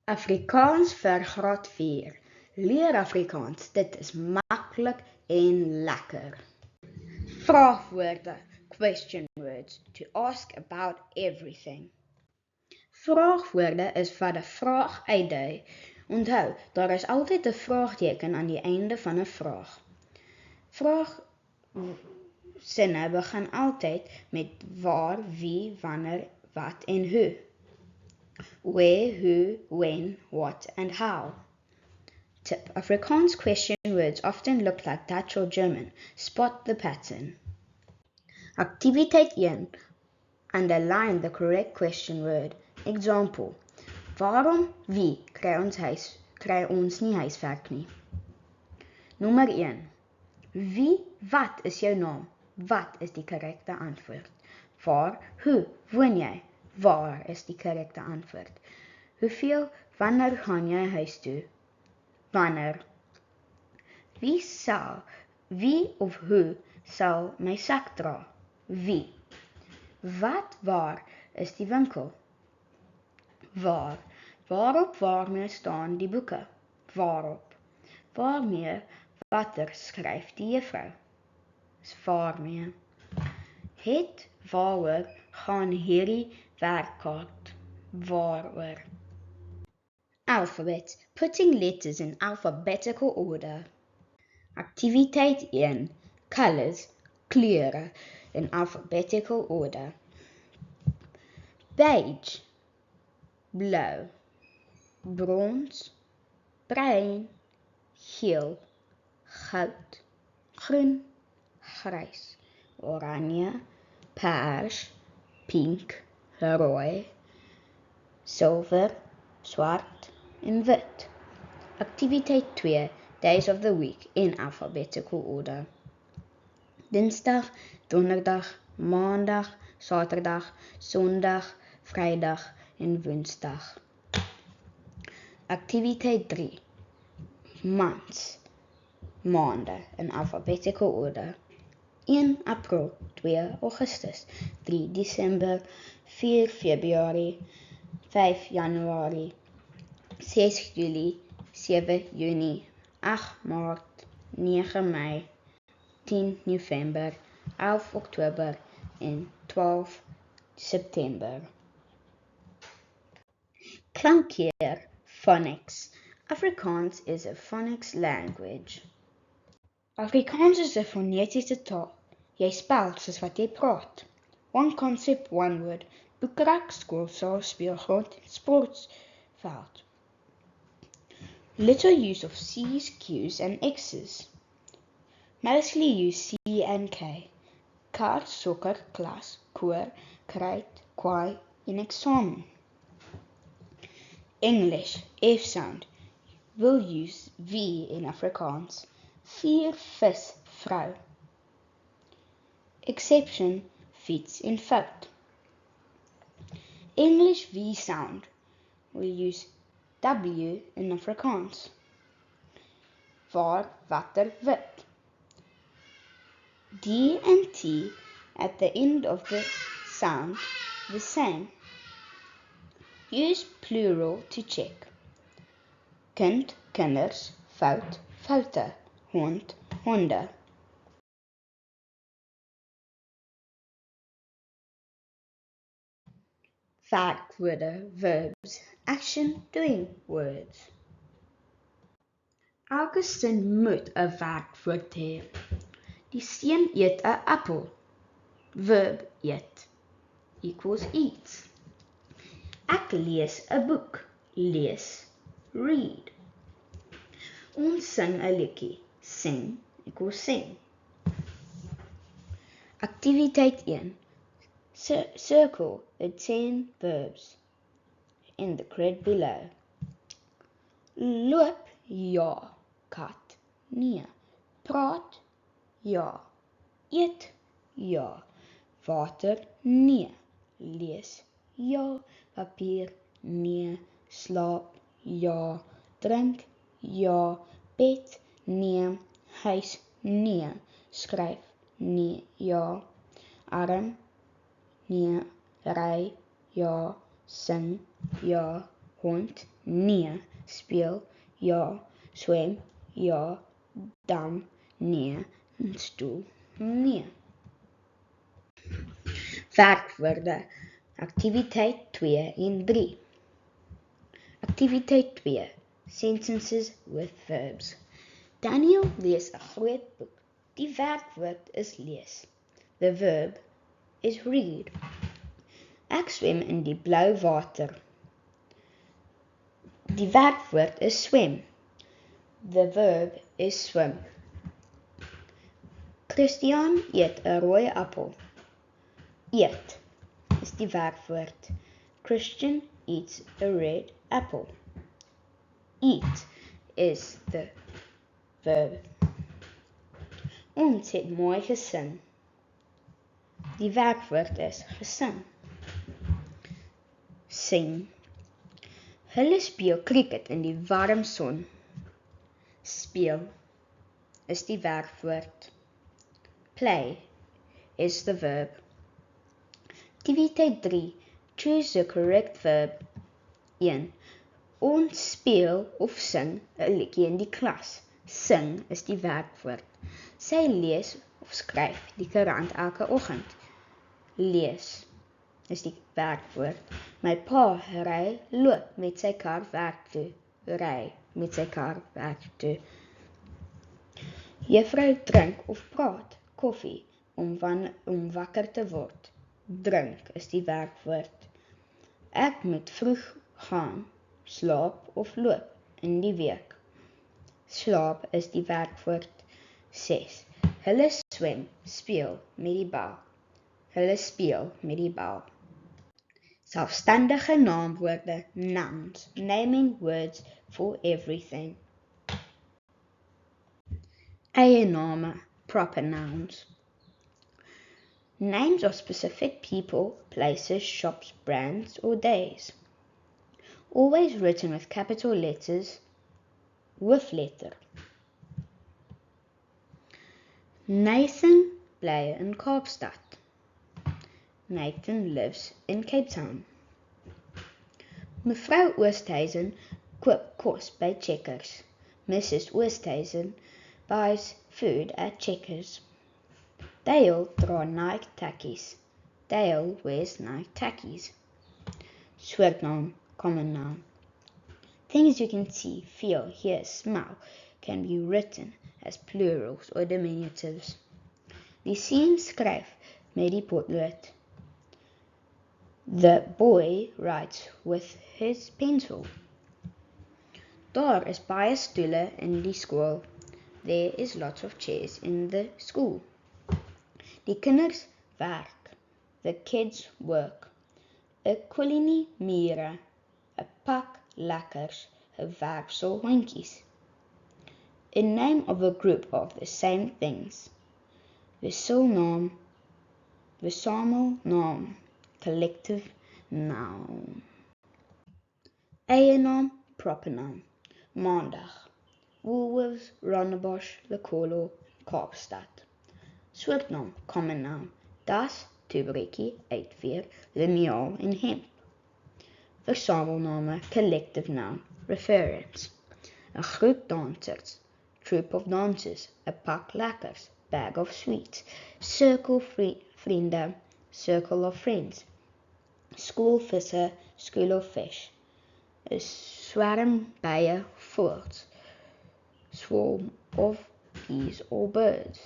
Afrikaans vir graad 4. Leer Afrikaans, dit is maklik en lekker. Vraagwoorde, question words, to ask about everything. Vraagwoorde is wat 'n vraag uitdui. Onthou, daar is altyd 'n vraagteken aan die einde van 'n vraag. Vraagsinne begin altyd met waar, wie, wanneer, wat en hoe. Where, who, when, what, and how. Tip: Afrikaans question words often look like Dutch or German. Spot the pattern. Activiteit 1. Underline the correct question word. Example: waarom, wie kry ons nie huiswerk nie? Nommer 1. Wie, wat is jou naam? Wat is die korrekte antwoord? Waar, hoe woon jy? Waar is die korrekte antwoord? Hoeveel, wanneer gaan jy huis toe? Wanneer. Wie of hoe sal my sak dra? Wie. Wat, waar is die winkel? Waar. Waarop, waarmee staan die boeke? Waarop. Waarmee, watter skryf die juffrou? Waarmee. Het, waaroor gaan hierdie werkkaart? Waaroor. Alphabet, putting letters in alphabetical order. Activiteit 1. Colors, kleure, in alphabetical order. Beige, blou. Brons, bruin. Geel, goud. Groen, grys. Oranje, pers, pink, rooi. Silver, swart en wit. Activiteit 2. Days of the week in alphabetical order. Dinsdag, donderdag, maandag, saterdag, sondag, vrydag en woensdag. Activiteit 3. Months, maande in alphabetical order. 1 April, 2 Augustus, 3 December, 4 Februarie, 5 Januarie, 6 Julie, 7 Junie, 8 Maart, 9 Mei, 10 November, 11 Oktober en 12 September. Klankleer, phonics. Afrikaans is a phonics language. Afrikaans is 'n fonetiese taal. Jy spel soos wat jy praat. One concept, one word. Boekrak, skoolsaal, speelgrond, sportveld. Little use of C's, Q's and X's. Mostly use C and K. Kar, sokker, klas, koor, kruit, kwaai en eksamen. English, F sound. Will use V in Afrikaans. 4 vis, vrou. Exception, fiets en fout. English V sound will use W in Afrikaans. Waar, watter, wit. D and T at the end of the sound the same. Use plural to check. Kind, kinders, fout, foute, hond, honde. Werkwoorde, verbs, action, doing words. Elke sin moet 'n werkwoord hê. Die seun eet 'n appel. Verb eet equals eats. Ek lees 'n boek. Lees, read. Ons sing 'n liedjie. Sing equals sing. Activiteit 1. Circle the 10 verbs in the grid below. Loop, ja. Kat, nee. Praat, ja. Eet, ja. Water, nee. Lees, ja. Papier, nee. Slaap, ja. Drink, ja. Bed, nee. Huis, nee. Skryf, nee. Ja. Arm, nee. Ry, ja. Sing, ja. Hond, nee. Speel, ja. Swem, ja. Dam, nee. Stoel, nee. Werkwoorde. Activiteit 2 en 3. Activiteit 2. Sentences with verbs. Daniel lees 'n groot boek. Die werkwoord is lees. The verb is read. Ek swem in die blou water. Die werkwoord is swem. The verb is swim. Christian eet 'n rooi appel. Eet is die werkwoord. Christian eats a red apple. Eat is the verb. Ons het mooi gesing. Die werkwoord is gesing. Sing. Hulle speel cricket in die warm son. Speel is die werkwoord. Play is the verb. Activiteit 3. Choose the correct verb. 1. Ons speel of sing 'n liedjie in die klas. Sing is die werkwoord. Sy lees of skryf die koerant elke oggend. Lees is die werkwoord. My pa loop met sy kar werk toe. Ry met sy kar werk toe. Juffrou drink of praat koffie om wakker te word. Drink is die werkwoord. Ek moet vroeg gaan, slaap of loop in die week. Slaap is die werkwoord. 6. Hulle swem, speel met die bal. Hulle speel met die bal. Selfstandige naamwoorde, nouns, naming words for everything. Eienname, proper nouns. Names of specific people, places, shops, brands, or days. Always written with capital letters, with letter. Nathan bly in Kaapstad. Nathan lives in Cape Town. Mevrou Oosthuizen koop kos by Checkers. Mrs. Oosthuizen buys food at Checkers. Dale dra Nike tackies. Dale wears Nike tackies. Soortnaam, common noun. Things you can see, feel, hear, smell can be written as plurals or diminutives. Die seun skryf met die potlood. The boy writes with his pencil. Daar is baie stoele in die skool. There is lots of chairs in the school. Die kinders werk. The kids work. 'n kolonie mure. 'n pak lekkers. 'n werpsel hondjies. A name of a group of the same things. Wisselnaam, versamelnaam, collective noun. Eienaam, proper noun. Maandag. Woolworths, Rondebosch, Lekolo, Kaapstad. Soortnaam, common noun. Das, toebroodjie, uitveer, liniaal en hemp. Versamelname, collective noun, reference. 'n groep dansers, troop of dancers, 'n pak lekkers, bag of sweets, circle vriende, circle of friends. Schoolvisser, school of fish. 'n swarm bye, voëls, swarm of bees or birds.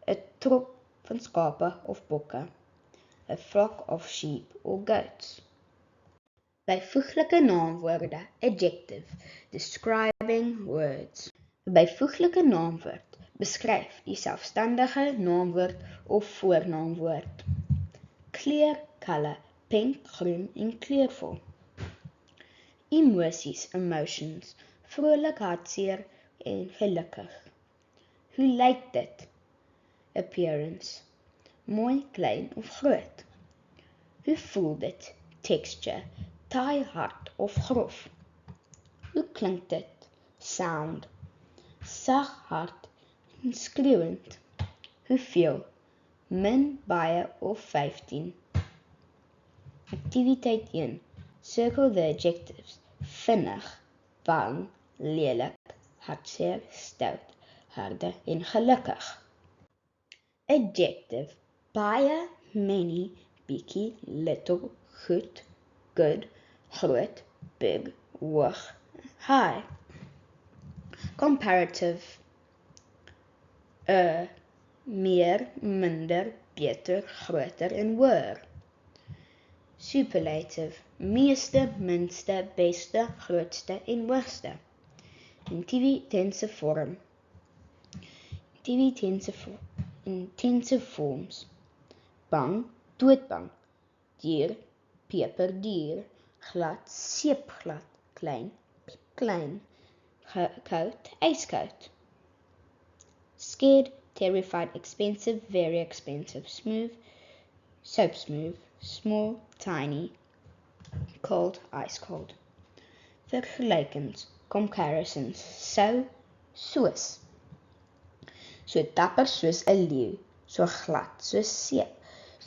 'n trop van skape of bokke, 'n flock of sheep or goats. Byvoeglike naamwoorde, adjective, describing words. 'n byvoeglike naamwoord beskryf die selfstandige naamwoord of voornaamwoord. Kleur, color, pink, groen en kleurvol. Emosies, emotions, vrolik, hartseer en gelukkig. Hoe lyk dit? Appearance, mooi, klein of groot. Hoe voel dit? Texture, taai, hard of grof. Hoe klink dit? Sound, sag, hard en skreeuwend. Hoeveel? Min, baie of 15. Activiteit 1. Circle the adjectives. vinnig, bang, lelik, hartseer, stout, harde en gelukkig. Adjective, baie, many, bietjie, little, goed, good, groot, big, hoog, high. Comparative, meer, minder, beter, groter en hoër. Superlative, meeste, minste, beste, grootste en hoogste. Intensive forms. Bang, doodbang. Dier, peperdier. Glad, seepglad. Klein, piepklein. Koud, ijskoud. Scared, terrified, expensive, very expensive. Smooth, soap smooth. Small, tiny. Cold, ice cold. Vergelykings, comparisons. So, soos. So dapper soos 'n leeu, so glad soos seep,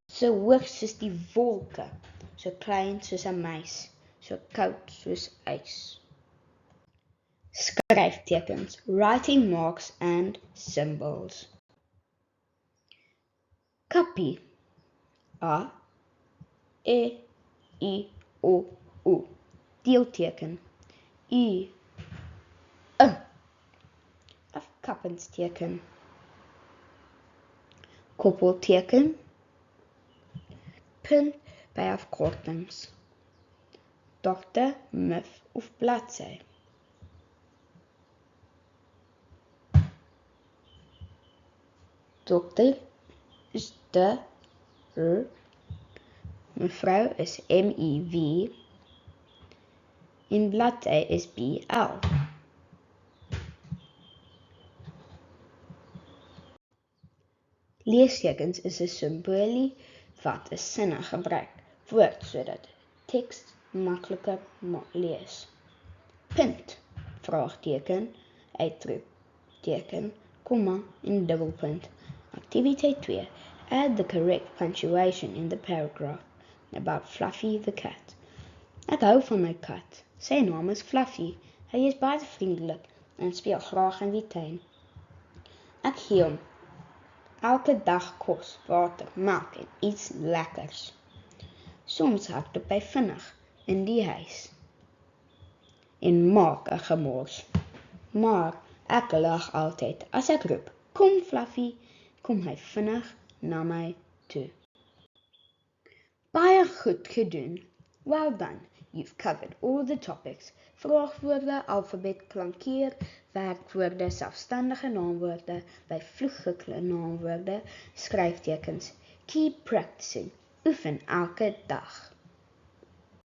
so hoog soos die wolke, so klein soos 'n muis, so koud soos ys. Skryftekens, writing marks and symbols. Kappie, A, E, I, O, U. Deelteken, U, afkappingsteken. Koppelteken, punt by afkortings. Dokter, mif of bladsy. Dokter is de R, mevrou is MEV en bladsy is BL. Leestekens is 'n simbolie wat 'n sinne gebruik woord sodat teks makliker lees. Punt, vraagteken, uitroepteken, komma en dubbelpunt. Activiteit 2. Add the correct punctuation in the paragraph about Fluffy the cat. Ek hou van my kat. Sy naam is Fluffy. Hy is baie vriendelik en speel graag in die tuin. Ek gee hom elke dag kos, water, melk en iets lekkers. Soms hardloop hy vinnig in die huis en maak 'n gemors. Maar ek lag altyd as ek roep, kom Fluffy, kom hy vinnig na my toe. Baie goed gedoen. Well done. You've covered all the topics. Vraagwoorde, alfabet, klankeer, werkwoorde, selfstandige naamwoorde, byvoeglike naamwoorde, skryftekens. Keep practicing. Oefen elke dag.